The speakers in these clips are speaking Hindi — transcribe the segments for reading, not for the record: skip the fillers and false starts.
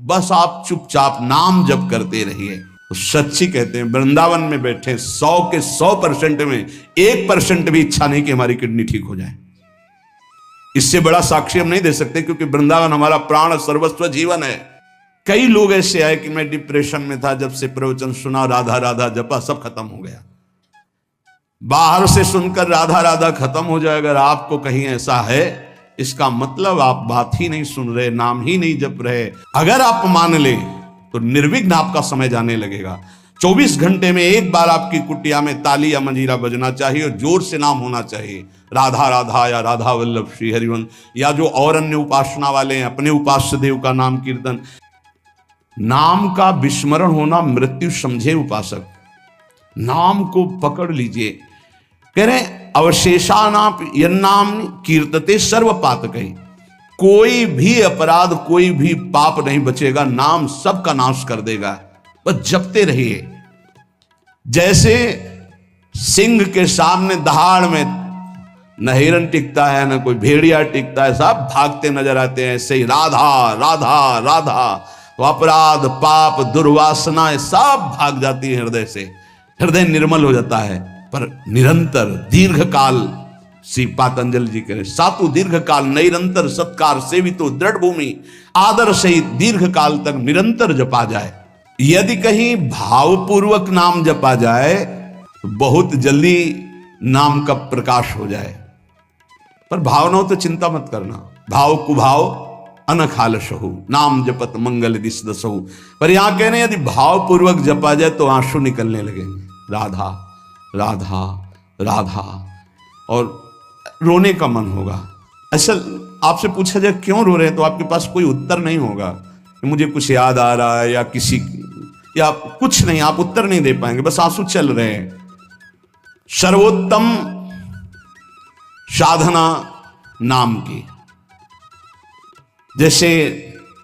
बस आप चुपचाप नाम जप करते रहिए। तो सच्ची कहते हैं वृंदावन में बैठे 100 के 100% में 1% भी इच्छा नहीं कि हमारी किडनी ठीक हो जाए। इससे बड़ा साक्षी हम नहीं दे सकते, क्योंकि वृंदावन हमारा प्राण सर्वस्व जीवन है। कई लोग ऐसे आए कि मैं डिप्रेशन में था, जब से प्रवचन सुना राधा राधा जपा सब खत्म हो गया। बाहर से सुनकर राधा राधा खत्म हो जाए, अगर आपको कहीं ऐसा है इसका मतलब आप बात ही नहीं सुन रहे, नाम ही नहीं जप रहे। अगर आप मान ले तो निर्विघ्न आपका समय जाने लगेगा। 24 घंटे में एक बार आपकी कुटिया में ताली या मंजीरा बजना चाहिए और जोर से नाम होना चाहिए, राधा राधा या राधा वल्लभ श्री हरिवंश, या जो और अन्य उपासना वाले हैं अपने उपास्य देव का नाम कीर्तन। नाम का विस्मरण होना मृत्यु समझे उपासक, नाम को पकड़ लीजिए। कह रहे अवशेषानाप यन्नाम कीर्तते सर्व पातकै, कोई भी अपराध कोई भी पाप नहीं बचेगा, नाम सबका नाश कर देगा। बस जपते रहिए। जैसे सिंह के सामने दहाड़ में न हिरन टिकता है न कोई भेड़िया टिकता है, सब भागते नजर आते हैं, ऐसे ही राधा राधा राधा तो अपराध पाप दुर्वासनाएं सब भाग जाती है हृदय से, हृदय निर्मल हो जाता है। पर निरंतर दीर्घ काल, श्री पातंजलि जी कह रहे सातु दीर्घ काल निरंतर सत्कार सेवितो दृढ़ भूमि, आदर सहित दीर्घ काल तक निरंतर जपा जाए। यदि कहीं भावपूर्वक नाम जपा जाए तो बहुत जल्दी नाम का प्रकाश हो जाए। पर भाव न हो तो चिंता मत करना, भाव कुभाव अनखालसहु नाम जपत मंगल दिस दसहु। पर यहां कह रहे हैं यदि भावपूर्वक जपा जाए तो आंसू निकलने लगेंगे, राधा राधा राधा, और रोने का मन होगा। असल आपसे पूछा जाए क्यों रो रहे हैं तो आपके पास कोई उत्तर नहीं होगा कि मुझे कुछ याद आ रहा है या किसी या कुछ नहीं, आप उत्तर नहीं दे पाएंगे, बस आंसू चल रहे हैं। सर्वोत्तम साधना नाम की, जैसे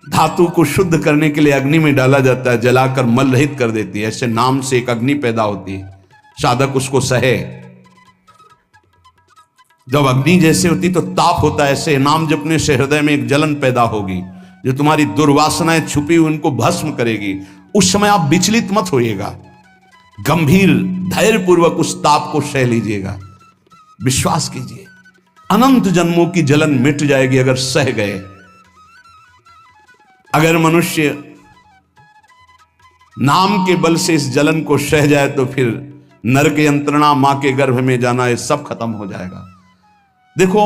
धातु को शुद्ध करने के लिए अग्नि में डाला जाता है, जलाकर मल रहित कर देती है, ऐसे नाम से एक अग्नि पैदा होती है, साधक उसको सहे। जब अग्नि जैसे होती तो ताप होता है, ऐसे नाम जपने से हृदय में एक जलन पैदा होगी जो तुम्हारी दुर्वासनाएं छुपी हुई उनको भस्म करेगी। उस समय आप विचलित मत होइएगा, गंभीर धैर्यपूर्वक उस ताप को सह लीजिएगा। विश्वास कीजिए अनंत जन्मों की जलन मिट जाएगी अगर सह गए। अगर मनुष्य नाम के बल से इस जलन को सह जाए तो फिर नरक यंत्रणा, मां के गर्भ में जाना, ये सब खत्म हो जाएगा। देखो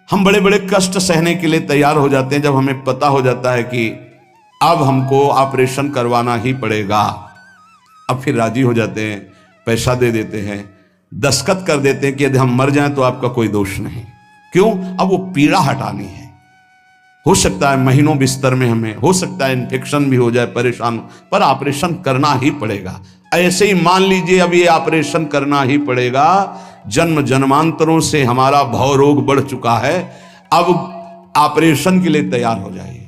हम बड़े बड़े कष्ट सहने के लिए तैयार हो जाते हैं जब हमें पता हो जाता है कि अब हमको ऑपरेशन करवाना ही पड़ेगा। अब फिर राजी हो जाते हैं, पैसा दे देते हैं, दस्तखत कर देते हैं कि यदि हम मर जाएं तो आपका कोई दोष नहीं। क्यों? अब वो पीड़ा हटानी है। हो सकता है महीनों बिस्तर में हमें, हो सकता है इन्फेक्शन भी हो जाए, परेशान, पर ऑपरेशन करना ही पड़ेगा। ऐसे ही मान लीजिए अब ये ऑपरेशन करना ही पड़ेगा। जन्म जन्मांतरों से हमारा भव रोग बढ़ चुका है, अब ऑपरेशन के लिए तैयार हो जाइए।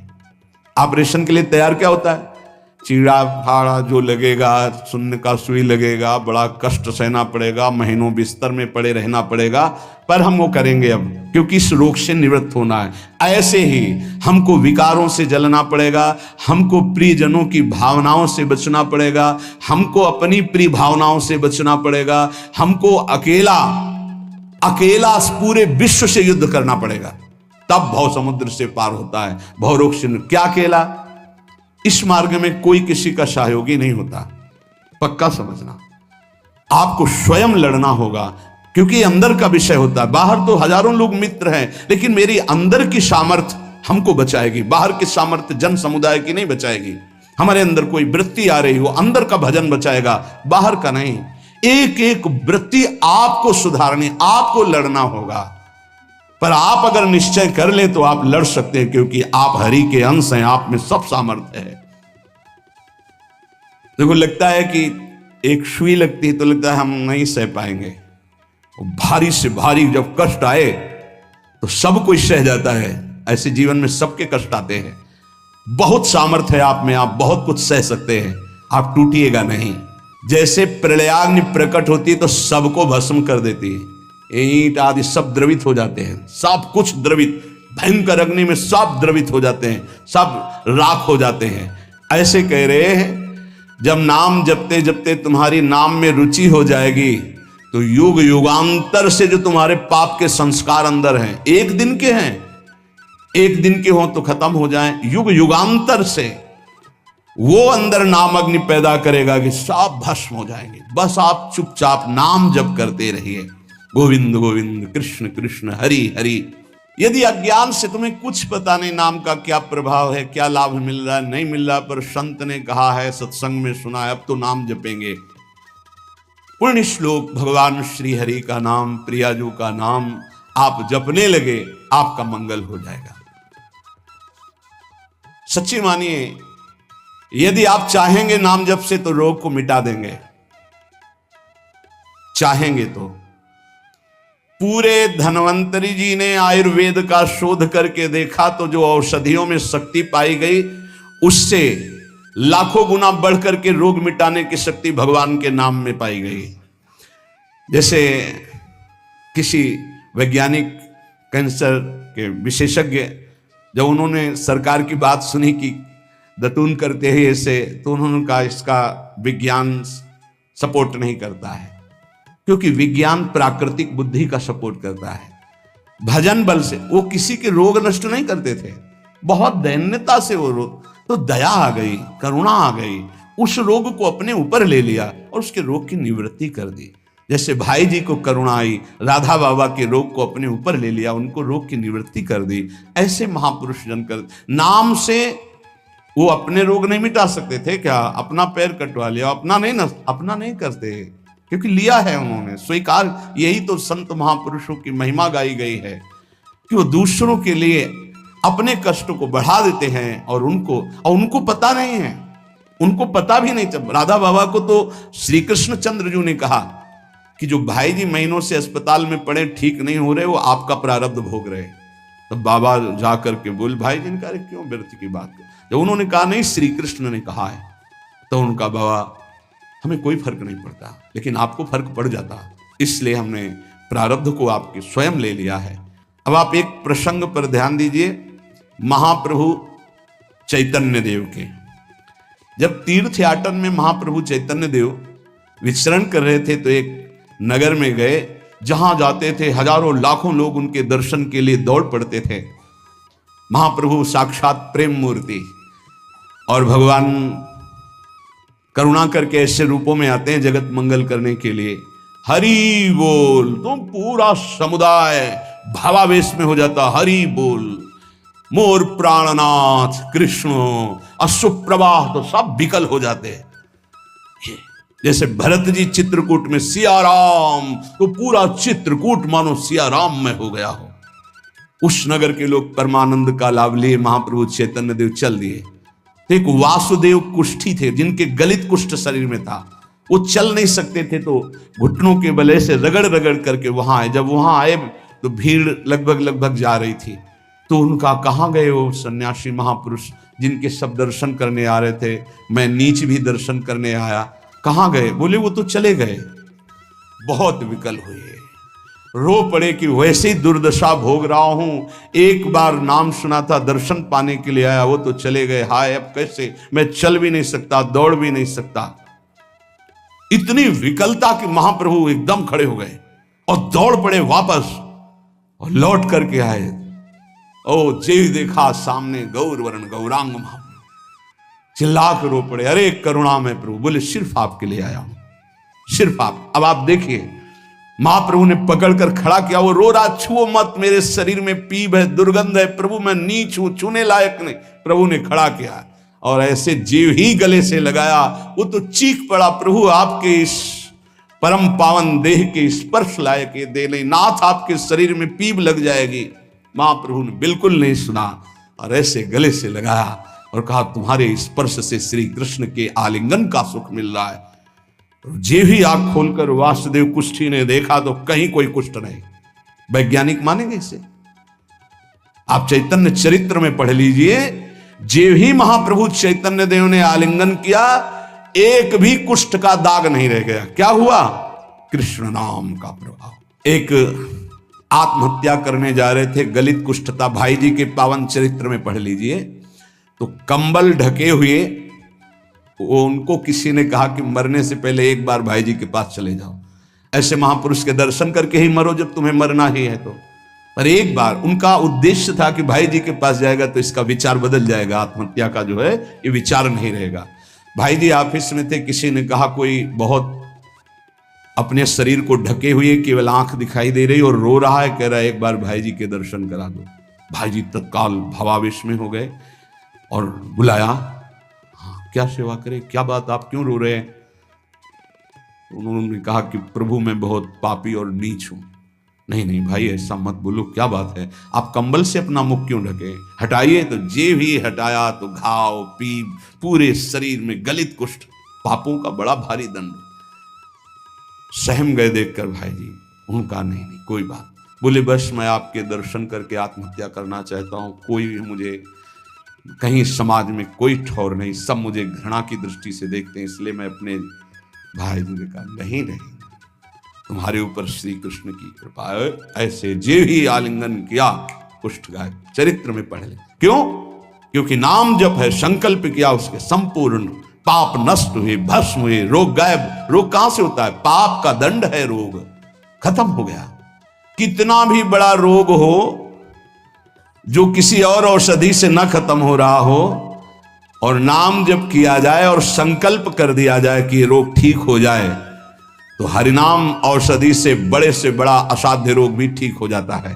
ऑपरेशन के लिए तैयार क्या होता है? चीड़ा फाड़ा जो लगेगा, सुन्न का सुई लगेगा, बड़ा कष्ट सहना पड़ेगा, महीनों बिस्तर में पड़े रहना पड़ेगा, पर हम वो करेंगे अब, क्योंकि इस रोग से निवृत्त होना है। ऐसे ही हमको विकारों से जलना पड़ेगा, हमको प्रियजनों की भावनाओं से बचना पड़ेगा, हमको अपनी प्रिय भावनाओं से बचना पड़ेगा, हमको अकेला पूरे विश्व से युद्ध करना पड़ेगा, तब भव समुद्र से पार होता है। भव रोग से क्या अकेला? इस मार्ग में कोई किसी का सहयोगी नहीं होता, पक्का समझना। आपको स्वयं लड़ना होगा, क्योंकि अंदर का विषय होता है। बाहर तो हजारों लोग मित्र हैं, लेकिन मेरी अंदर की सामर्थ्य हमको बचाएगी। बाहर की सामर्थ्य जन समुदाय की नहीं बचाएगी। हमारे अंदर कोई वृत्ति आ रही हो, अंदर का भजन बचाएगा, बाहर का नहीं। एक एक वृत्ति आपको सुधारनी, आपको लड़ना होगा। पर आप अगर निश्चय कर ले तो आप लड़ सकते हैं, क्योंकि आप हरि के अंश हैं, आप में सब सामर्थ्य है। देखो लगता है कि एक सुई लगती है तो लगता है हम नहीं सह पाएंगे, भारी से भारी जब कष्ट आए तो सब कोई सह जाता है। ऐसे जीवन में सबके कष्ट आते हैं। बहुत सामर्थ्य है आप में, आप बहुत कुछ सह सकते हैं, आप टूटिएगा नहीं। जैसे प्रलयाग्नि प्रकट होती है तो सबको भस्म कर देती है, ईंट आदि सब द्रवित हो जाते हैं, सब कुछ द्रवित, भयंकर अग्नि में सब द्रवित हो जाते हैं, सब राख हो जाते हैं। ऐसे कह रहे हैं जब नाम जपते जपते तुम्हारी नाम में रुचि हो जाएगी तो युग युगांतर से जो तुम्हारे पाप के संस्कार अंदर हैं, एक दिन के हैं, एक दिन के हो तो खत्म हो जाएं, युग युगांतर से वो अंदर नाम अग्नि पैदा करेगा कि सब भस्म हो जाएंगे। बस आप चुपचाप नाम जप करते रहिए, गोविंद गोविंद कृष्ण कृष्ण हरि हरि। यदि अज्ञान से तुम्हें कुछ पता नहीं नाम का क्या प्रभाव है, क्या लाभ मिल रहा है नहीं मिल रहा, पर संत ने कहा है, सत्संग में सुना है, अब तो नाम जपेंगे। पुण्य श्लोक भगवान श्री हरि का नाम, प्रियाजू का नाम आप जपने लगे, आपका मंगल हो जाएगा। सच्ची मानिए, यदि आप चाहेंगे नाम जप से तो रोग को मिटा देंगे, चाहेंगे तो। पूरे धन्वंतरी जी ने आयुर्वेद का शोध करके देखा तो जो औषधियों में शक्ति पाई गई उससे लाखों गुना बढ़ करके रोग मिटाने की शक्ति भगवान के नाम में पाई गई। जैसे किसी वैज्ञानिक कैंसर के विशेषज्ञ जब उन्होंने सरकार की बात सुनी कि दतून करते हैं ऐसे, तो उन्होंने कहा इसका विज्ञान सपोर्ट नहीं करता है, क्योंकि विज्ञान प्राकृतिक बुद्धि का सपोर्ट करता है। भजन बल से वो किसी के रोग नष्ट नहीं करते थे, बहुत दैन्यता से वो रोग, तो दया आ गई, करुणा आ गई, उस रोग को अपने ऊपर ले लिया और उसके रोग की निवृत्ति कर दी। जैसे भाई जी को करुणा आई, राधा बाबा के रोग को अपने ऊपर ले लिया, उनको रोग की निवृत्ति कर दी। ऐसे महापुरुष जन कर नाम से वो अपने रोग नहीं मिटा सकते थे क्या? अपना पैर कटवा लिया, अपना नहीं करते, क्योंकि लिया है उन्होंने, स्वीकार। यही तो संत महापुरुषों की महिमा गाई गई है कि वो दूसरों के लिए अपने कष्ट को बढ़ा देते हैं और उनको पता नहीं है, उनको पता भी नहीं चल। राधा बाबा को तो श्री कृष्ण चंद्र जी ने कहा कि जो भाई जी महीनों से अस्पताल में पड़े, ठीक नहीं हो रहे, वो आपका प्रारब्ध भोग रहे। तो बाबा जाकर के बोल, भाई जी ने कहा क्यों व्यर्थ की बात। जब उन्होंने कहा नहीं श्री कृष्ण ने कहा है, तो उनका बाबा हमें कोई फर्क नहीं पड़ता, लेकिन आपको फर्क पड़ जाता, इसलिए हमने प्रारब्ध को आपके स्वयं ले लिया है। अब आप एक प्रसंग पर ध्यान दीजिए, महाप्रभु चैतन्य देव के जब तीर्थ याटन में महाप्रभु चैतन्य देव विचरण कर रहे थे तो एक नगर में गए, जहां जाते थे हजारों लाखों लोग उनके दर्शन के लिए दौड़ पड़ते थे। महाप्रभु साक्षात प्रेम मूर्ति, और भगवान करुणा करके ऐसे रूपों में आते हैं जगत मंगल करने के लिए। हरि बोल, तुम पूरा समुदाय भावावेश में हो जाता, हरि बोल, मोर प्राणनाथ कृष्ण, अश्रुप्रवाह तो सब विकल हो जाते। जैसे भरत जी चित्रकूट में सिया राम, तो पूरा चित्रकूट मानो सिया राम में हो गया हो। उस नगर के लोग परमानंद का लाभ लिए, महाप्रभु चैतन्य देव चल दिए। एक वासुदेव कुष्ठी थे, जिनके गलित कुष्ठ शरीर में था, वो चल नहीं सकते थे, तो घुटनों के बले से रगड़ रगड़ करके वहां आए। जब वहां आए तो भीड़ लगभग जा रही थी, तो उनका कहाँ गए वो सन्यासी महापुरुष जिनके सब दर्शन करने आ रहे थे, मैं नीच भी दर्शन करने आया, कहाँ गए? बोले वो तो चले गए। बहुत विकल हुए, रो पड़े कि वैसे ही दुर्दशा भोग रहा हूं, एक बार नाम सुना था, दर्शन पाने के लिए आया, वो तो चले गए, हाय अब कैसे, मैं चल भी नहीं सकता, दौड़ भी नहीं सकता। इतनी विकलता कि महाप्रभु एकदम खड़े हो गए और दौड़ पड़े वापस और लौट करके आए। ओ जे देखा सामने गौर वर्ण गौरांग महाप्रभु, चिल्ला कर रो पड़े, अरे करुणा में प्रभु। बोले सिर्फ आपके लिए आया हूं, सिर्फ आप। अब आप देखिए, महाप्रभु ने पकड़कर खड़ा किया, वो रो रहा, छुओ मत, मेरे शरीर में पीप है, दुर्गंध है, प्रभु मैं नीच हूं, छूने लायक नहीं। प्रभु ने खड़ा किया और ऐसे जीव ही गले से लगाया, वो तो चीख पड़ा, प्रभु आपके इस परम पावन देह के स्पर्श लायक ये दे नहीं, नाथ आपके शरीर में पीप लग जाएगी। महाप्रभु ने बिल्कुल नहीं सुना और ऐसे गले से लगाया और कहा, तुम्हारे स्पर्श से श्री कृष्ण के आलिंगन का सुख मिल रहा है। जे भी आंख खोलकर वासुदेव कुष्ठी ने देखा तो कहीं कोई कुष्ठ नहीं। वैज्ञानिक मानेंगे इसे, आप चैतन्य चरित्र में पढ़ लीजिए, जे भी महाप्रभु चैतन्य देव ने आलिंगन किया, एक भी कुष्ठ का दाग नहीं रह गया। क्या हुआ? कृष्ण नाम का प्रभाव। एक आत्महत्या करने जा रहे थे, गलित कुष्ठता, भाई जी के पावन चरित्र में पढ़ लीजिए। तो कंबल ढके हुए वो उनको किसी ने कहा कि मरने से पहले एक बार भाई जी के पास चले जाओ, ऐसे महापुरुष के दर्शन करके ही मरो जब तुम्हें मरना ही है तो। पर एक बार उनका उद्देश्य था कि भाई जी के पास जाएगा तो इसका विचार बदल जाएगा, आत्महत्या का जो है ये विचार नहीं रहेगा। भाई जी ऑफिस में थे, किसी ने कहा कोई बहुत अपने शरीर को ढके हुए केवल आंख दिखाई दे रही और रो रहा है, कह रहा है एक बार भाई जी के दर्शन करा दो। भाई जी तत्काल भावावेश में हो गए और बुलाया, हाँ क्या सेवा करे, क्या बात, आप क्यों रो रहे हैं? उन्होंने कहा कि प्रभु मैं बहुत पापी और नीच हूं। नहीं नहीं भाई ऐसा मत बोलो, क्या बात है, आप कंबल से अपना मुख क्यों ढके, हटाइए। तो जे भी हटाया तो घाव, पीप, पूरे शरीर में गलित कुष्ठ, पापों का बड़ा भारी दंड। सहम गए देखकर भाई जी। उनका नहीं नहीं कोई बात, बोले बस मैं आपके दर्शन करके आत्महत्या करना चाहता हूं, कोई भी मुझे कहीं समाज में कोई ठौर नहीं, सब मुझे घृणा की दृष्टि से देखते हैं, इसलिए मैं अपने भाई जी ने कहा नहीं नहीं तुम्हारे ऊपर श्री कृष्ण की कृपा है। ऐसे जे भी आलिंगन किया कुष्ठ गाय, चरित्र में पढ़ ले। क्यों? क्योंकि नाम जप है, संकल्प किया उसके संपूर्ण पाप नष्ट हुए, भस्म हुए, रोग गायब। रोग कहां से होता है? पाप का दंड है, रोग खत्म हो गया। कितना भी बड़ा रोग हो जो किसी और औषधि से न खत्म हो रहा हो और नाम जब किया जाए और संकल्प कर दिया जाए कि ये रोग ठीक हो जाए, तो हरिनाम औषधि से बड़ा असाध्य रोग भी ठीक हो जाता है।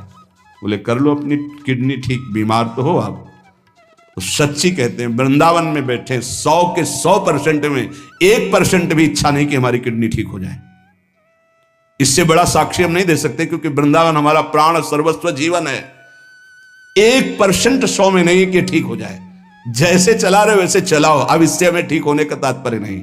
बोले कर लो अपनी किडनी ठीक, बीमार तो हो आप। तो सच्ची कहते हैं वृंदावन में बैठे 100 के 100% में 1% भी इच्छा नहीं कि हमारी किडनी ठीक हो जाए। इससे बड़ा साक्षी हम नहीं दे सकते, क्योंकि वृंदावन हमारा प्राण सर्वस्व जीवन है। 1% 100 में नहीं कि ठीक हो जाए, जैसे चला रहे वैसे चलाओ। अब इससे हमें ठीक होने का तात्पर्य नहीं,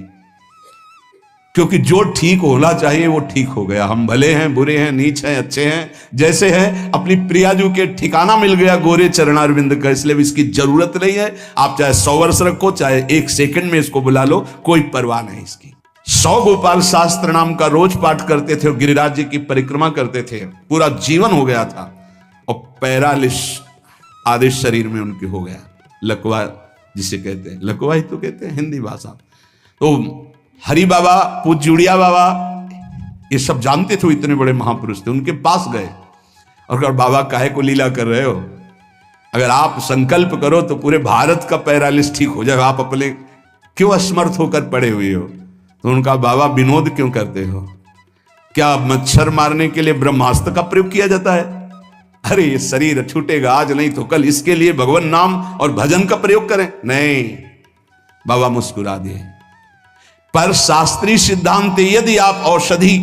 क्योंकि जो ठीक होना चाहिए वो ठीक हो गया। हम भले हैं, बुरे हैं, नीच हैं, अच्छे हैं, जैसे हैं, अपनी प्रियाजू के ठिकाना मिल गया गोरे चरणारविंद का, इसलिए इसकी जरूरत नहीं है। आप चाहे 100 वर्ष रखो, चाहे 1 सेकंड में इसको बुला लो, कोई परवाह नहीं इसकी। 100 गोपाल शास्त्र नाम का रोज पाठ करते थे, गिरिराज जी की परिक्रमा करते थे, पूरा जीवन हो गया था, और पैरालिस आदेश शरीर में उनके हो गया, लकवा जिसे कहते हैं, लकवा ही तो कहते हैं हिंदी भाषा। तो हरि बाबा, पूज्य जुड़िया बाबा, ये सब जानते थे, इतने बड़े महापुरुष थे। उनके पास गए और कहा बाबा काहे को लीला कर रहे हो, अगर आप संकल्प करो तो पूरे भारत का पैरालिस ठीक हो जाएगा, आप अपने क्यों असमर्थ होकर पड़े हुए हो? तो उनका बाबा विनोद क्यों करते हो? क्या मच्छर मारने के लिए ब्रह्मास्त्र का प्रयोग किया जाता है? अरे ये शरीर छूटेगा आज नहीं तो कल, इसके लिए भगवान नाम और भजन का प्रयोग करें। नहीं, बाबा मुस्कुरा दिए। पर शास्त्रीय सिद्धांत, यदि आप औषधि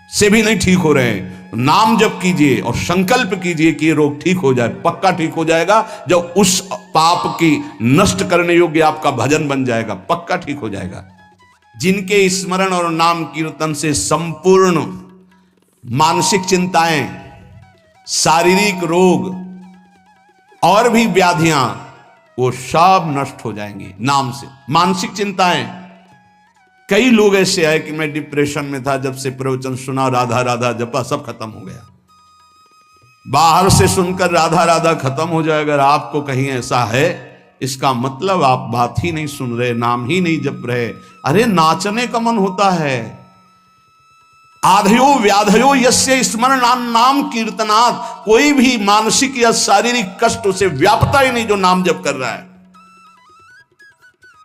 से भी नहीं ठीक हो रहे हैं, नाम जप कीजिए और संकल्प कीजिए कि ये रोग ठीक हो जाए, पक्का ठीक हो जाएगा। जब उस पाप की नष्ट करने योग्य आपका भजन बन जाएगा, पक्का ठीक हो जाएगा। जिनके स्मरण और नाम कीर्तन से संपूर्ण मानसिक चिंताएं, शारीरिक रोग और भी व्याधियां, वो सब नष्ट हो जाएंगी नाम से। मानसिक चिंताएं, कई लोग ऐसे आए कि मैं डिप्रेशन में था, जब से प्रवचन सुना, राधा राधा जपा, सब खत्म हो गया। बाहर से सुनकर राधा राधा खत्म हो जाएगा, अगर आपको कहीं ऐसा है, इसका मतलब आप बात ही नहीं सुन रहे, नाम ही नहीं जप रहे। अरे नाचने का मन होता है। आधयो व्याधयो यस्य स्मरण नाम कीर्तनात्, कोई भी मानसिक या शारीरिक कष्ट उसे व्यापता ही नहीं जो नाम जप कर रहा है।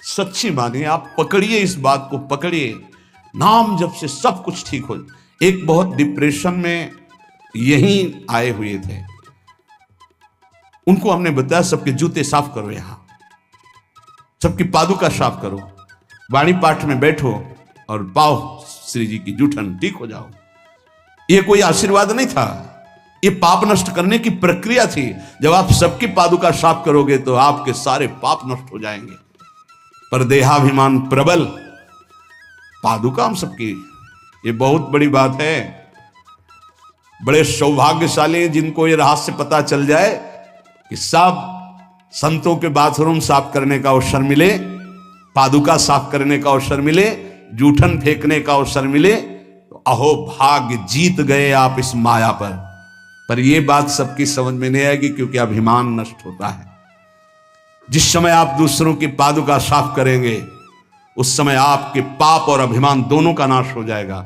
सच्ची मानिए, आप पकड़िए इस बात को, पकड़िए, नाम जप से सब कुछ ठीक हो। एक बहुत डिप्रेशन में यहीं आए हुए थे, उनको हमने बताया सबके जूते साफ करो, यहां सबकी पादुका साफ करो, वाणी पाठ में बैठो और पाओ श्री जी की जूठन, ठीक हो जाओ। ये कोई आशीर्वाद नहीं था, ये पाप नष्ट करने की प्रक्रिया थी। जब आप सबकी पादुका साफ करोगे तो आपके सारे पाप नष्ट हो जाएंगे। पर देहाभिमान प्रबल, पादुका हम सबकी, ये बहुत बड़ी बात है। बड़े सौभाग्यशाली जिनको ये रहस्य पता चल जाए कि सब संतों के बाथरूम साफ करने का अवसर मिले, पादुका साफ करने का अवसर मिले, जूठन फेंकने का अवसर मिले, तो अहो भाग्य, जीत गए आप इस माया पर। पर यह बात सबकी समझ में नहीं आएगी, क्योंकि अभिमान नष्ट होता है। जिस समय आप दूसरों की पादुका साफ करेंगे, उस समय आपके पाप और अभिमान दोनों का नाश हो जाएगा।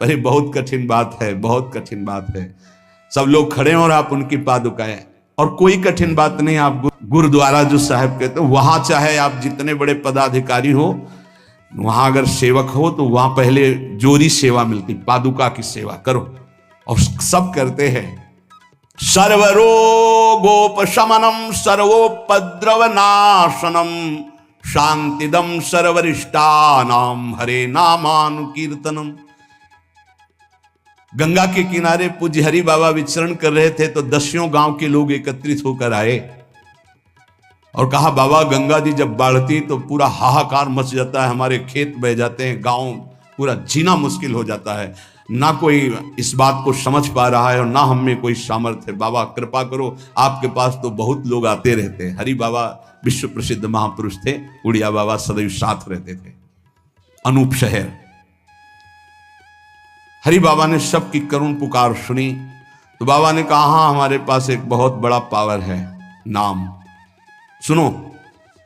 पर ये बहुत कठिन बात है, बहुत कठिन बात है। सब लोग खड़े हैं और आप उनकी पादुकाएं, और कोई कठिन बात नहीं। आप गुरुद्वारा जो साहब कहते हो, वहां चाहे आप जितने बड़े पदाधिकारी हो, वहां अगर सेवक हो तो वहां पहले जोरी सेवा मिलती, पादुका की सेवा करो। और सब करते हैं। सर्वरोगोपशमनम सर्वोपद्रव नाशनम शांतिदम सर्वरिष्टानाम हरे नामानुकीर्तनम। गंगा के किनारे पूज्य हरि बाबा विचरण कर रहे थे तो 10 गांव के लोग एकत्रित होकर आए और कहा, बाबा गंगा जी जब बढ़ती तो पूरा हाहाकार मच जाता है, हमारे खेत बह जाते हैं, गांव पूरा जीना मुश्किल हो जाता है। ना कोई इस बात को समझ पा रहा है और ना हम में कोई सामर्थ्य है। बाबा कृपा करो, आपके पास तो बहुत लोग आते रहते हैं। हरि बाबा विश्व प्रसिद्ध महापुरुष थे, उड़िया बाबा सदैव साथ रहते थे। अनूप शहर। हरि बाबा ने सबकी करुण पुकार सुनी तो बाबा ने कहा, हाँ हमारे पास एक बहुत बड़ा पावर है, नाम। सुनो,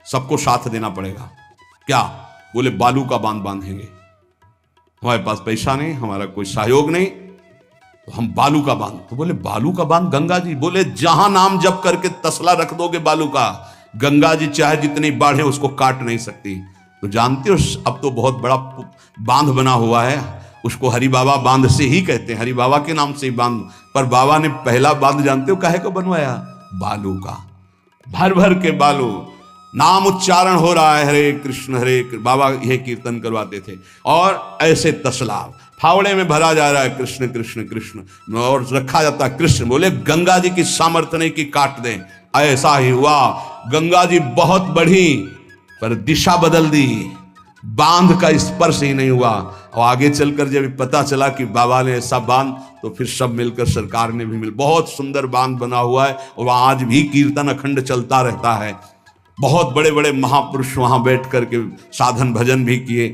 सबको साथ देना पड़ेगा। क्या? बोले बालू का बांध बांधेंगे। हमारे पास पैसा नहीं, हमारा कोई सहयोग नहीं, तो हम बालू का बांध। तो बोले बालू का बांध गंगा जी? बोले जहां नाम जप करके तसला रख दोगे बालू का, गंगा जी चाहे जितनी बाढ़ है उसको काट नहीं सकती। तो जानते हो अब तो बहुत बड़ा बांध बना हुआ है, उसको हरि बाबा बांध से ही कहते हैं, हरि बाबा के नाम से ही बांध। पर बाबा ने पहला बांध जानते हो काहे को बनवाया? बालू का। भर भर के बालू, नाम उच्चारण हो रहा है, हरे कृष्ण हरे कृष्ण, बाबा यह कीर्तन करवाते थे। और ऐसे तसला फावड़े में भरा जा रहा है, कृष्ण कृष्ण कृष्ण, और रखा जाता है कृष्ण। बोले गंगा जी की सामर्थ्य नहीं कि काट दें। ऐसा ही हुआ, गंगा जी बहुत बढ़ी पर दिशा बदल दी, बांध का स्पर्श ही नहीं हुआ। और आगे चलकर जब पता चला कि बाबा ने ऐसा बांध, तो फिर सब मिलकर सरकार ने भी मिल, बहुत सुंदर बांध बना हुआ है और वहां आज भी कीर्तन अखंड चलता रहता है। बहुत बड़े बड़े महापुरुष वहां बैठ करके साधन भजन भी किए।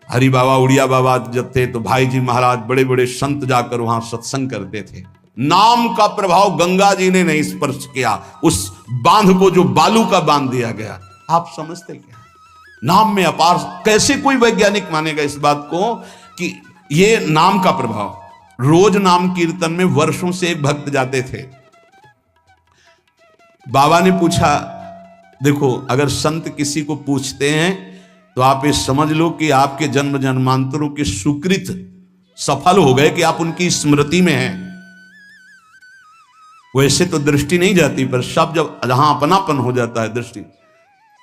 हरि बाबा उड़िया बाबा जब थे तो भाई जी महाराज, बड़े बड़े संत जाकर वहां सत्संग करते थे। नाम का प्रभाव गंगा जी ने नहीं स्पर्श किया, उस बांध को जो बालू का बांध दिया गया। आप समझते क्या? नाम में अपार। कैसे कोई वैज्ञानिक मानेगा इस बात को कि ये नाम का प्रभाव। रोज नाम कीर्तन में वर्षों से एक भक्त जाते थे। बाबा ने पूछा, देखो अगर संत किसी को पूछते हैं तो आप ये समझ लो कि आपके जन्म जन्मांतरों के सुकृत सफल हो गए कि आप उनकी स्मृति में हैं। वैसे तो दृष्टि नहीं जाती, पर सब जब जहां अपनापन हो जाता है दृष्टि,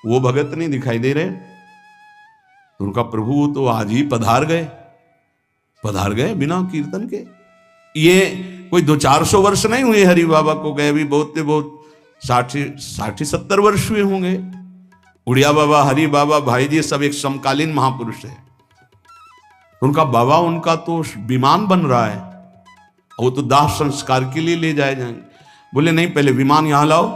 वो भगत नहीं दिखाई दे रहे, तो उनका प्रभु तो आज ही पधार गए बिना कीर्तन के। ये कोई 200-400 वर्ष नहीं हुए हरि बाबा को गए, भी बहुत 60-70 वर्ष हुए होंगे। उड़िया बाबा, हरि बाबा, भाई जी सब एक समकालीन महापुरुष है। उनका बाबा, उनका तो विमान बन रहा है, वो तो दाह संस्कार के लिए ले जाए जाएंगे। बोले नहीं, पहले विमान यहां लाओ।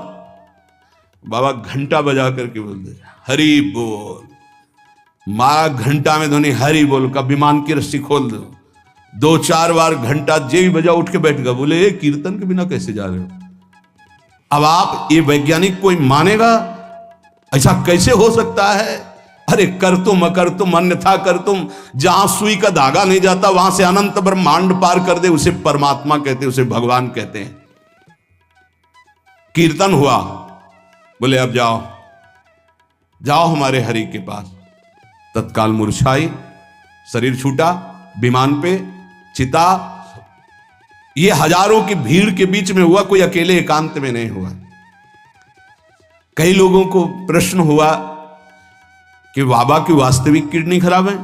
बाबा घंटा बजा करके बोलते, हरि बोल। मारा घंटा में ध्वनि हरि बोल का, विमान की रस्सी खोल दो। 2-4 बार घंटा जे भी बजा, उठ के बैठ गया। बोले ये कीर्तन के बिना कैसे जा रहे हो? अब आप ये वैज्ञानिक कोई मानेगा? ऐसा कैसे हो सकता है? अरे कर तुम अकर तुम अन्यथा कर तुम, जहां सुई का धागा नहीं जाता वहां से अनंत ब्रह्मांड पार कर दे, उसे परमात्मा कहते हैं, उसे भगवान कहते हैं। कीर्तन हुआ, बोले अब जाओ हमारे हरि के पास। तत्काल मूर्छाई, शरीर छूटा, विमान पे चिता। ये हजारों की भीड़ के बीच में हुआ, कोई अकेले एकांत में नहीं हुआ। कई लोगों को प्रश्न हुआ कि बाबा की वास्तविक किडनी खराब है।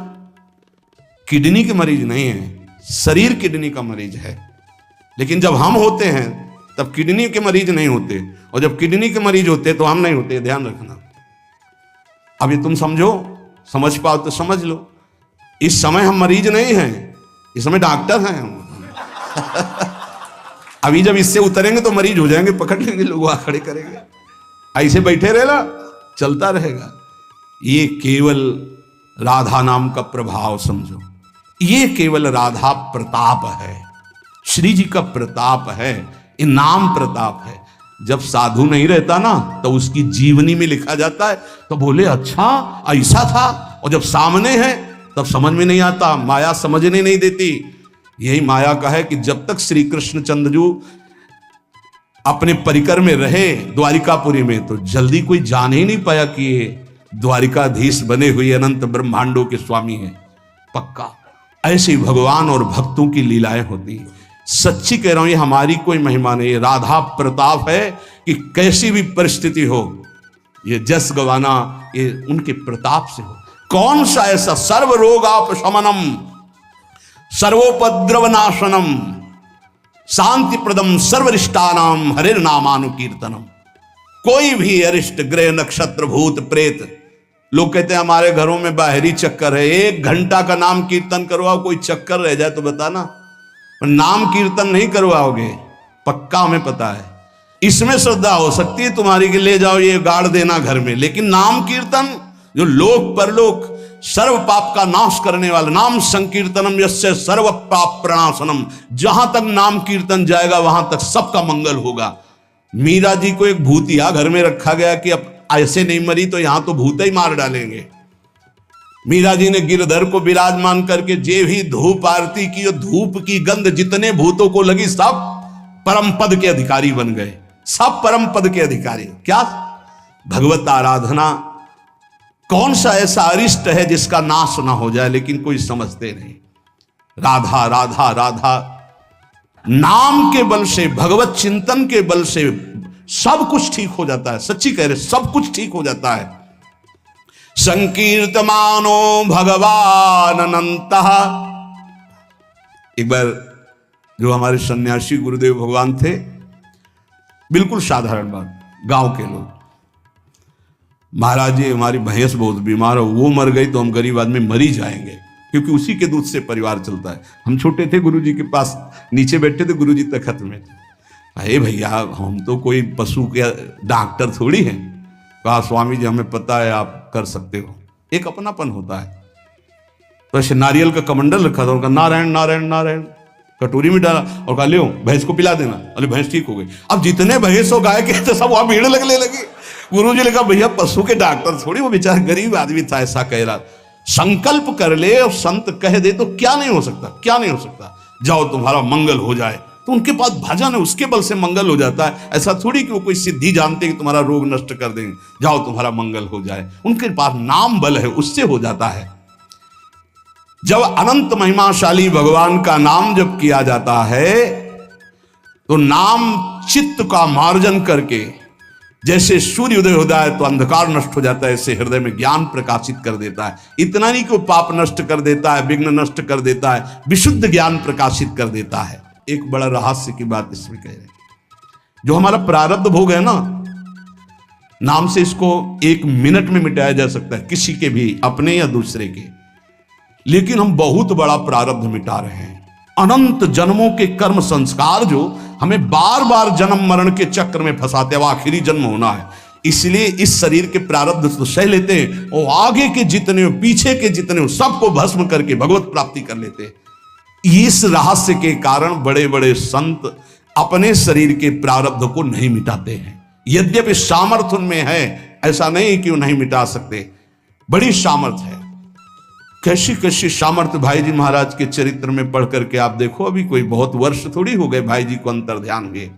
किडनी के मरीज नहीं है, शरीर किडनी का मरीज है। लेकिन जब हम होते हैं तब किडनी के मरीज नहीं होते, और जब किडनी के मरीज होते तो हम नहीं होते। ध्यान रखना। अब ये तुम समझ पाओ तो समझ लो। इस समय हम मरीज नहीं हैं, इस समय डॉक्टर हैं हम। अभी जब इससे उतरेंगे तो मरीज हो जाएंगे, पकड़ लेंगे लोग, वहां खड़े करेंगे। ऐसे बैठे रहना, चलता रहेगा। ये केवल राधा नाम का प्रभाव समझो, ये केवल राधा प्रताप है, श्री जी का प्रताप है ये नाम प्रताप है। जब साधु नहीं रहता ना तो उसकी जीवनी में लिखा जाता है, तो बोले अच्छा ऐसा था, और जब सामने है तब समझ में नहीं आता, माया समझने नहीं देती। यही माया का है कि जब तक श्री कृष्णचंद्र जी अपने परिकर में रहे द्वारिकापुरी में, तो जल्दी कोई जान ही नहीं पाया कि ये द्वारिकाधीश बने हुए अनंत ब्रह्मांडों के स्वामी हैं। पक्का ऐसे भगवान और भक्तों की लीलाएं होती हैं। सच्ची कह रहा हूं, ये हमारी कोई महिमा नहीं, राधा प्रताप है कि कैसी भी परिस्थिति हो, ये जस गवाना ये उनके प्रताप से हो। कौन सा ऐसा सर्व रोगापशमनम सर्वोपद्रव नाशनम शांति प्रदम सर्वरिष्टानाम हरिर नामानुकीर्तनम। कोई भी अरिष्ट ग्रह नक्षत्र भूत प्रेत, लोग कहते हैं हमारे घरों में बाहरी चक्कर है, 1 घंटा का नाम कीर्तन करवाओ, कोई चक्कर रह जाए तो बताना। नाम कीर्तन नहीं करवाओगे, पक्का हमें पता है। इसमें श्रद्धा हो सकती है तुम्हारी कि ले जाओ ये गाड़ देना घर में, लेकिन नाम कीर्तन जो लोक परलोक सर्व पाप का नाश करने वाला, नाम संकीर्तनम यस्य सर्व पाप प्रणाशनम, जहां तक नाम कीर्तन जाएगा वहां तक सबका मंगल होगा। मीरा जी को एक भूतिया घर में रखा गया कि अब ऐसे नहीं मरी तो यहां तो भूत ही मार डालेंगे। मीरा जी ने गिरधर को विराजमान करके जे भी धूप आरती की, धूप की गंध जितने भूतों को लगी सब परम पद के अधिकारी बन गए, सब परम पद के अधिकारी। क्या भगवत आराधना, कौन सा ऐसा अरिष्ट है जिसका नाश ना हो जाए, लेकिन कोई समझते नहीं। राधा राधा राधा नाम के बल से, भगवत चिंतन के बल से सब कुछ ठीक हो जाता है। सच्ची कह रहे, सब कुछ ठीक हो जाता है। संकीर्तमानो भगवान अनंत। एक बार जो हमारे सन्यासी गुरुदेव भगवान थे, बिल्कुल साधारण बात, गांव के लोग, महाराज जी हमारी भैंस बहुत बीमार हो, वो मर गई तो हम गरीब आदमी मर ही जाएंगे, क्योंकि उसी के दूध से परिवार चलता है। हम छोटे थे, गुरुजी के पास नीचे बैठे थे, गुरुजी तखत में। अरे भैया हम तो कोई पशु के डॉक्टर थोड़ी हैं। कहा स्वामी जी हमें पता है आप कर सकते हो। एक अपनापन होता है। तो ऐसे नारियल का कमंडल रखा था, उनका नारायण नारायण नारायण कटोरी में डाला और कहा ले भैंस को पिला देना। अरे भैंस ठीक हो गई। अब जितने भैंस हो गाय के तो सब वहां भीड़ लगने लगी। गुरु जी ने कहा भैया पशु के डॉक्टर थोड़ी, वो बेचारा गरीब आदमी था, ऐसा कह रहा। संकल्प कर ले और संत कह दे तो क्या नहीं हो सकता, क्या नहीं हो सकता। जाओ तुम्हारा मंगल हो जाए, तो उनके पास भजन है, उसके बल से मंगल हो जाता है। ऐसा थोड़ी कि वो कोई सिद्धि जानते कि तुम्हारा रोग नष्ट कर देंगे, जाओ तुम्हारा मंगल हो जाए। उनके पास नाम बल है, उससे हो जाता है। जब अनंत महिमाशाली भगवान का नाम जब किया जाता है तो नाम चित्त का मार्जन करके, जैसे सूर्य उदय होता है तो अंधकार नष्ट हो जाता है, ऐसे हृदय में ज्ञान प्रकाशित कर देता है। इतना नहीं कि वो पाप नष्ट कर देता है, विघ्न नष्ट कर देता है, विशुद्ध ज्ञान प्रकाशित कर देता है। एक बड़ा रहस्य की बात इसमें कह रहे हैं, जो हमारा प्रारब्ध भोग है ना, नाम से इसको 1 मिनट में मिटाया जा सकता है, किसी के भी, अपने या दूसरे के। लेकिन हम बहुत बड़ा प्रारब्ध मिटा रहे हैं। अनंत जन्मों के कर्म संस्कार जो हमें बार बार जन्म मरण के चक्र में फंसाते हैं, आखिरी जन्म होना है, इसलिए इस शरीर के प्रारब्ध तो सह लेते हैं और आगे के जितने हो, पीछे के जितने हो, सबको भस्म करके भगवत प्राप्ति कर लेते हैं। इस रहस्य के कारण बड़े बड़े संत अपने शरीर के प्रारब्ध को नहीं मिटाते हैं। यद्यपि सामर्थ्य उनमें है, ऐसा नहीं कि वो नहीं मिटा सकते, बड़ी सामर्थ्य है। कैसी कैसी सामर्थ्य भाई जी महाराज के चरित्र में पढ़ करके आप देखो, अभी कोई बहुत वर्ष थोड़ी हो गए भाई जी को अंतर ध्यान हुए।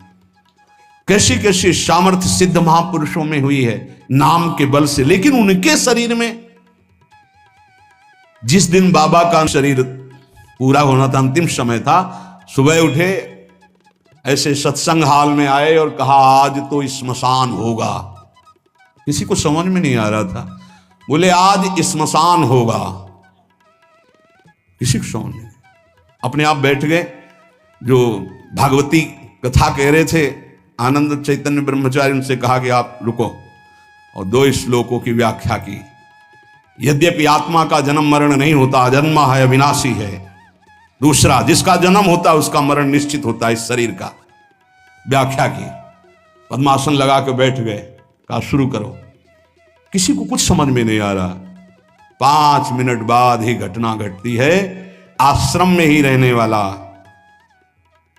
कैसी कैसी सामर्थ्य सिद्ध महापुरुषों में हुई है नाम के बल से। लेकिन उनके शरीर में, जिस दिन बाबा का शरीर पूरा होना था, अंतिम समय था, सुबह उठे, ऐसे सत्संग हाल में आए और कहा आज तो स्मशान होगा। किसी को समझ में नहीं आ रहा था, बोले आज स्मशान होगा, किसी को समझ नहीं। अपने आप बैठ गए। जो भागवती कथा कह रहे थे आनंद चैतन्य ब्रह्मचारी, उनसे कहा कि आप रुको, और 2 श्लोकों की व्याख्या की। यद्यपि आत्मा का जन्म मरण नहीं होता, अजन्मा है, अविनाशी है। दूसरा, जिसका जन्म होता है उसका मरण निश्चित होता है, इस शरीर का। व्याख्या की, पद्मासन लगा के बैठ गए, कहा शुरू करो। किसी को कुछ समझ में नहीं आ रहा। 5 मिनट बाद ही घटना घटती है। आश्रम में ही रहने वाला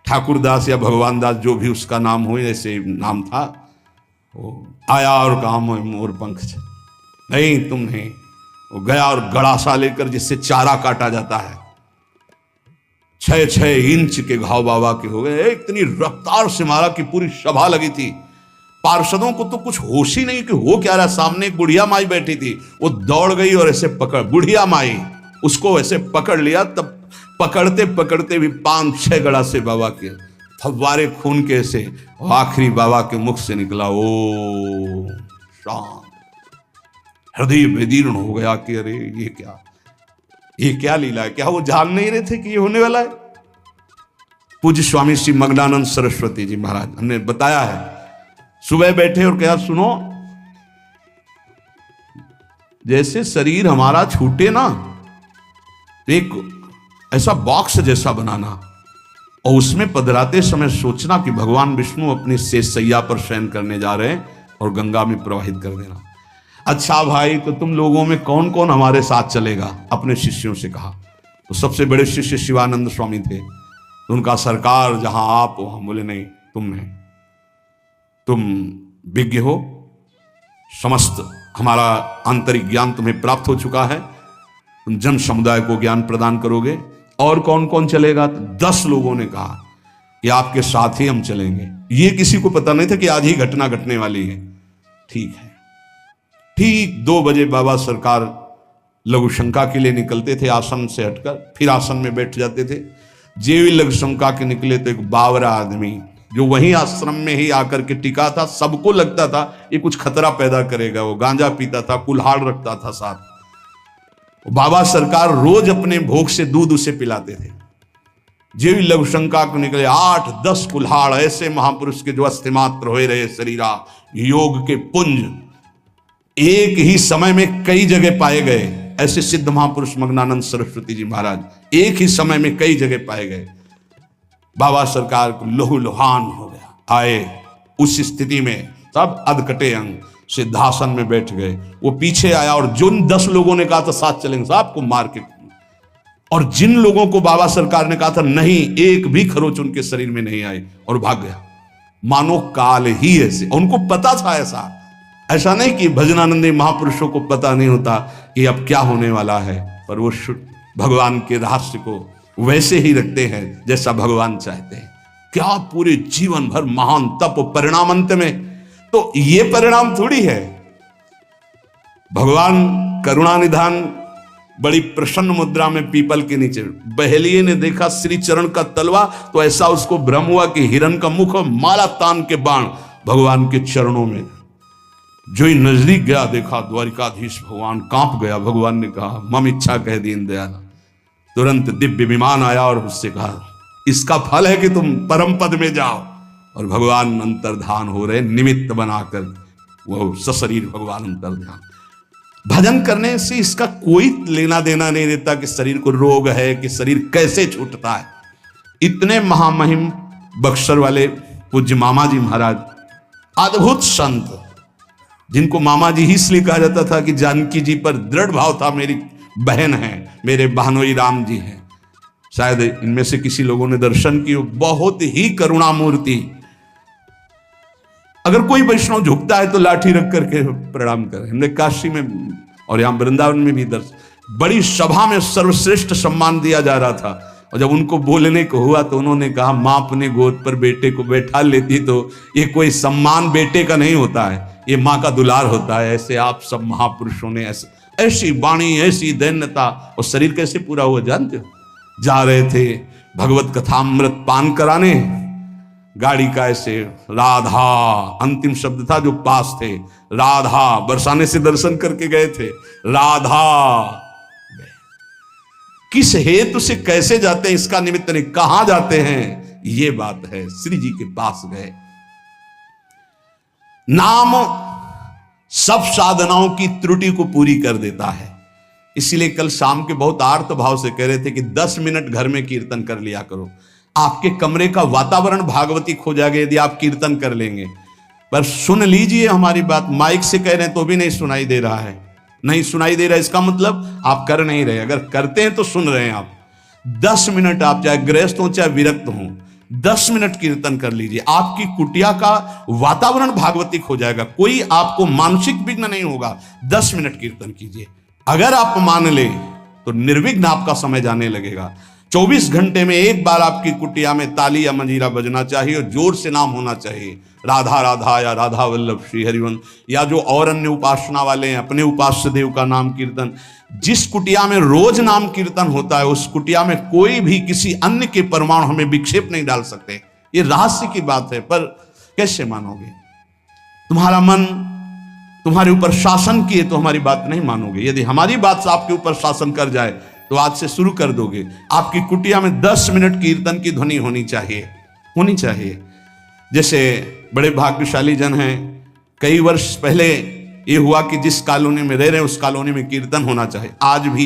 ठाकुर दास या भगवान दास जो भी उसका नाम हो, ऐसे नाम था, वो आया और कहा मोर पंख नहीं तुम नहीं। वो गया और गड़ासा लेकर जिससे चारा काटा जाता है, 6-6 इंच के घाव बाबा के हो गए। इतनी रफ्तार से मारा कि पूरी सभा लगी थी। पार्षदों को तो कुछ होश ही नहीं कि हो क्या रहा। सामने एक बुढ़िया माई बैठी थी, वो दौड़ गई और ऐसे पकड़, बुढ़िया माई उसको ऐसे पकड़ लिया। तब पकड़ते पकड़ते भी 5-6 गड़ा से बाबा के फव्वारे खून के ऐसे आखिरी बाबा के मुख से निकला, ओ शांत। हृदय विदीर्ण हो गया कि अरे ये क्या लीला है। क्या वो जान नहीं रहे थे कि ये होने वाला है। पूज्य स्वामी श्री मग्नानंद सरस्वती जी महाराज हमने बताया है, सुबह बैठे और कहा सुनो, जैसे शरीर हमारा छूटे ना, एक ऐसा बॉक्स जैसा बनाना और उसमें पधराते समय सोचना कि भगवान विष्णु अपनी शेष सैया पर शयन करने जा रहे हैं और गंगा में प्रवाहित कर देना। अच्छा भाई, तो तुम लोगों में कौन कौन हमारे साथ चलेगा? अपने शिष्यों से कहा। तो सबसे बड़े शिष्य शिवानंद स्वामी थे। तो उनका सरकार जहां आप हो, हम बोले नहीं तुम नहीं, तुम विज्ञ हो, समस्त हमारा आंतरिक ज्ञान तुम्हें प्राप्त हो चुका है, तुम जन समुदाय को ज्ञान प्रदान करोगे। और कौन कौन चलेगा? तो 10 लोगों ने कहा कि आपके साथ ही हम चलेंगे। ये किसी को पता नहीं था कि आज ही घटना घटने वाली है। ठीक है। ठीक 2 बजे बाबा सरकार लघु शंका के लिए निकलते थे, आसन से हटकर फिर आसन में बैठ जाते थे। जेवी लघु शंका के निकले तो एक बावरा आदमी जो वहीं आश्रम में ही आकर के टिका था, सबको लगता था ये कुछ खतरा पैदा करेगा। वो गांजा पीता था, कुल्हाड़ रखता था साथ। बाबा सरकार रोज अपने भोग से दूध उसे पिलाते थे। जेवी लघु शंका को निकले 8-10 कुल्हाड़ ऐसे महापुरुष के जो अस्थिमात्र हो रहे शरीरा, योग के पुंज एक ही समय में कई जगह पाए गए। ऐसे सिद्ध महापुरुष मग्नानंद सरस्वती जी महाराज एक ही समय में कई जगह पाए गए। बाबा सरकार को लहू लुहान हो गया। आए उस स्थिति में सब अधकटे अंग सिद्धासन में बैठ गए। वो पीछे आया और जिन 10 लोगों ने कहा था साथ चलेंगे साहब को मार के, और जिन लोगों को बाबा सरकार ने कहा था नहीं, एक भी खरोच उनके शरीर में नहीं आई और भाग गया। मानो काल ही ऐसे, उनको पता था। ऐसा नहीं कि भजनानंदी महापुरुषों को पता नहीं होता कि अब क्या होने वाला है, पर वो भगवान के रहस्य को वैसे ही रखते हैं जैसा भगवान चाहते हैं। क्या पूरे जीवन भर महान तप परिणाम अंत में, तो ये परिणाम थोड़ी है। भगवान करुणा निधान बड़ी प्रसन्न मुद्रा में पीपल के नीचे, बहेलिए ने देखा श्री चरण का तलवा तो ऐसा उसको भ्रम हुआ कि हिरण का मुख और माला तान के बाण भगवान के चरणों में। जो ही नजदीक गया देखा द्वारिकाधीश भगवान कांप गया। भगवान ने कहा मम इच्छा कह दीन दयाल। तुरंत दिव्य विमान आया और उससे कहा इसका फल है कि तुम परम पद में जाओ। और भगवान अंतर्धान हो रहे, निमित्त बनाकर वो सशरीर भगवान अंतर्धान। भजन करने से इसका कोई लेना देना नहीं रहता कि शरीर को रोग है, कि शरीर कैसे छूटता है। इतने महामहिम बक्सर वाले पूज्य मामा जी महाराज, अद्भुत संत, जिनको मामा जी ही इसलिए कहा जाता था कि जानकी जी पर दृढ़ भाव था, मेरी बहन है, मेरे बहनोई राम जी हैं। शायद इनमें से किसी लोगों ने दर्शन किए। बहुत ही करुणामूर्ति। अगर कोई वैष्णव झुकता है तो लाठी रख करके प्रणाम करें। हमने काशी में और यहां वृंदावन में भी बड़ी सभा में सर्वश्रेष्ठ सम्मान दिया जा रहा था, और जब उनको बोलने को हुआ तो उन्होंने कहा मां अपने गोद पर बेटे को बैठा लेती तो ये कोई सम्मान बेटे का नहीं होता है, ये मां का दुलार होता है। ऐसे आप सब महापुरुषों ने ऐसी वाणी, ऐसी दैन्यता, और शरीर कैसे पूरा हुआ जानते हो? जा रहे थे भगवत कथामृत पान कराने, गाड़ी का ऐसे राधा अंतिम शब्द था जो पास थे, राधा बरसाने से दर्शन करके गए थे, राधा किस हेतु से कैसे जाते हैं इसका निमित्त नहीं, कहां जाते हैं ये बात है। श्री जी के पास गए। नाम सब साधनाओं की त्रुटि को पूरी कर देता है। इसीलिए कल शाम के बहुत आर्त भाव से कह रहे थे कि 10 मिनट घर में कीर्तन कर लिया करो। आपके कमरे का वातावरण भागवती खो जाएगा यदि आप कीर्तन कर लेंगे। पर सुन लीजिए हमारी बात, माइक से कह रहे हैं तो भी नहीं सुनाई दे रहा है, नहीं सुनाई दे रहा है, इसका मतलब आप कर नहीं रहे। अगर करते हैं तो सुन रहे हैं आप। 10 मिनट आप चाहे गृहस्थ हो चाहे विरक्त हो, 10 मिनट कीर्तन कर लीजिए, आपकी कुटिया का वातावरण भागवतिक हो जाएगा, कोई आपको मानसिक विघ्न नहीं होगा। 10 मिनट कीर्तन कीजिए, अगर आप मान ले तो निर्विघ्न आपका समय जाने लगेगा। 24 घंटे में एक बार आपकी कुटिया में ताली या मंजीरा बजना चाहिए और जोर से नाम होना चाहिए, राधा राधा या राधा वल्लभ श्री हरिवंश, या जो और अन्य उपासना वाले हैं अपने उपास्य देव का नाम कीर्तन। जिस कुटिया में रोज नाम कीर्तन होता है उस कुटिया में कोई भी किसी अन्य के परमाणु हमें विक्षेप नहीं डाल सकते। ये रहस्य की बात है, पर कैसे मानोगे? तुम्हारा मन तुम्हारे ऊपर शासन किए तो हमारी बात नहीं मानोगे। यदि हमारी बात आपके ऊपर शासन कर जाए तो आज से शुरू कर दोगे। आपकी कुटिया में 10 मिनट कीर्तन की ध्वनि होनी चाहिए। जैसे बड़े भाग्यशाली जन हैं, कई वर्ष पहले ये हुआ कि जिस कॉलोनी में रह रहे हैं उस कॉलोनी में कीर्तन होना चाहिए। आज भी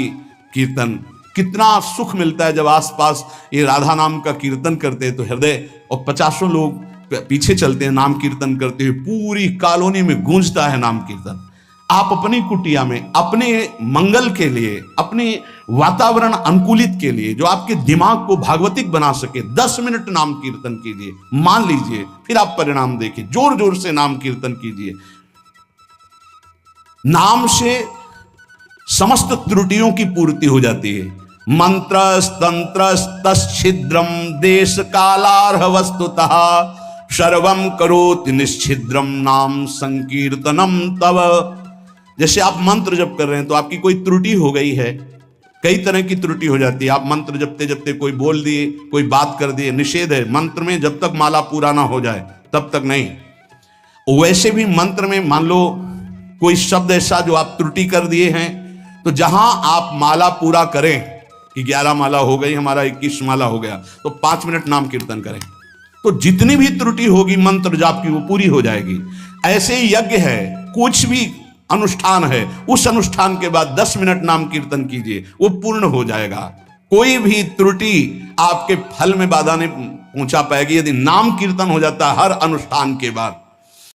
कीर्तन, कितना सुख मिलता है जब आसपास ये राधा नाम का कीर्तन करते हैं तो हृदय, और 50 लोग पीछे चलते हैं नाम कीर्तन करते हुए, पूरी कॉलोनी में गूंजता है नाम कीर्तन। आप अपनी कुटिया में अपने मंगल के लिए, अपने वातावरण अनुकूलित के लिए, जो आपके दिमाग को भागवतिक बना सके, 10 मिनट नाम कीर्तन कीजिए, मान लीजिए, फिर आप परिणाम देखिए। जोर जोर से नाम कीर्तन कीजिए। नाम से समस्त त्रुटियों की पूर्ति हो जाती है। मंत्र तंत्र तच्छिद्रम देश कालार्ह वस्तुतः सर्वम करोति निश्चिद्रम नाम संकीर्तनम तव। जैसे आप मंत्र जप कर रहे हैं तो आपकी कोई त्रुटि हो गई है, कई तरह की त्रुटि हो जाती है। आप मंत्र जपते जपते कोई बोल दिए, कोई बात कर दिए, निषेध है मंत्र में, जब तक माला पूरा ना हो जाए तब तक नहीं। वैसे भी मंत्र में मान लो कोई शब्द ऐसा जो आप त्रुटि कर दिए हैं, तो जहां आप माला पूरा करें कि 11 माला हो गई, हमारा 21 माला हो गया, तो 5 मिनट नाम कीर्तन करें, तो जितनी भी त्रुटि होगी मंत्र जाप की वो पूरी हो जाएगी। ऐसे ही यज्ञ है, कुछ भी अनुष्ठान है, उस अनुष्ठान के बाद 10 मिनट नाम कीर्तन कीजिए, वो पूर्ण हो जाएगा। कोई भी त्रुटि आपके फल में बाधा नहीं पहुंचा पाएगी यदि नाम कीर्तन हो जाता है हर अनुष्ठान के बाद।